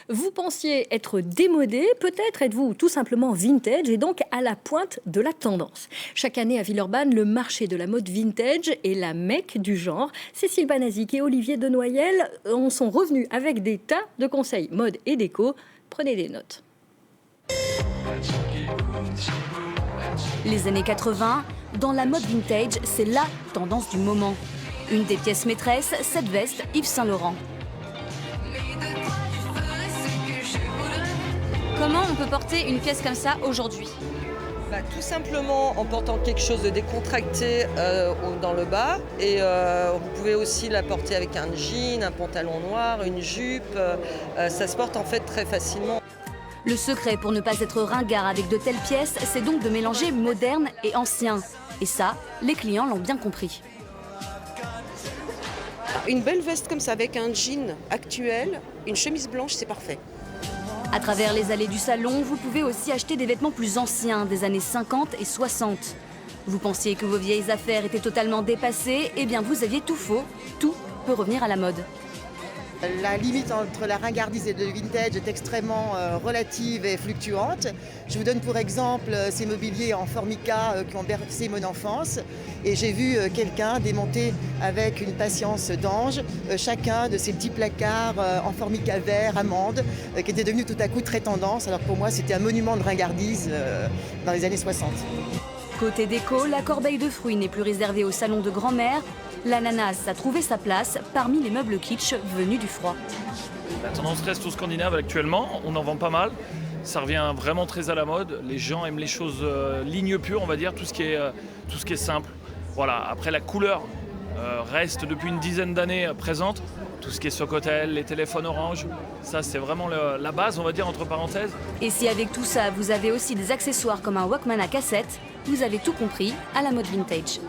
Vous pensiez être démodé, peut-être êtes-vous tout simplement vintage et donc à la pointe de la tendance. Chaque année à Villeurbanne, le marché de la mode vintage est la mecque du genre. Cécile Banazic et Olivier Denoyel en sont revenus avec des tas de conseils mode et déco. Prenez des notes. Les années 80, dans la mode vintage, c'est la tendance du moment. Une des pièces maîtresses, cette veste Yves Saint Laurent. Comment on peut porter une pièce comme ça aujourd'hui? Tout simplement en portant quelque chose de décontracté dans le bas et vous pouvez aussi la porter avec un jean, un pantalon noir, une jupe, ça se porte en fait très facilement. Le secret pour ne pas être ringard avec de telles pièces, c'est donc de mélanger moderne et ancien. Et ça, les clients l'ont bien compris. Une belle veste comme ça avec un jean actuel, une chemise blanche, c'est parfait. À travers les allées du salon, vous pouvez aussi acheter des vêtements plus anciens, des années 50 et 60. Vous pensiez que vos vieilles affaires étaient totalement dépassées, eh bien vous aviez tout faux, tout peut revenir à la mode. La limite entre la ringardise et le vintage est extrêmement relative et fluctuante. Je vous donne pour exemple ces mobiliers en formica qui ont bercé mon enfance. Et j'ai vu quelqu'un démonter avec une patience d'ange chacun de ces petits placards en formica vert, amande, qui étaient devenus tout à coup très tendance. Alors pour moi, c'était un monument de ringardise dans les années 60. Côté déco, la corbeille de fruits n'est plus réservée au salon de grand-mère. L'ananas a trouvé sa place parmi les meubles kitsch venus du froid. La tendance reste au scandinave actuellement, on en vend pas mal. Ça revient vraiment très à la mode. Les gens aiment les choses ligne pure, on va dire, tout ce qui est simple. Voilà. Après, la couleur reste depuis une dizaine d'années présente. Tout ce qui est Socotel, les téléphones orange, ça c'est vraiment la base, on va dire, entre parenthèses. Et si avec tout ça, vous avez aussi des accessoires comme un Walkman à cassette, vous avez tout compris à la mode vintage.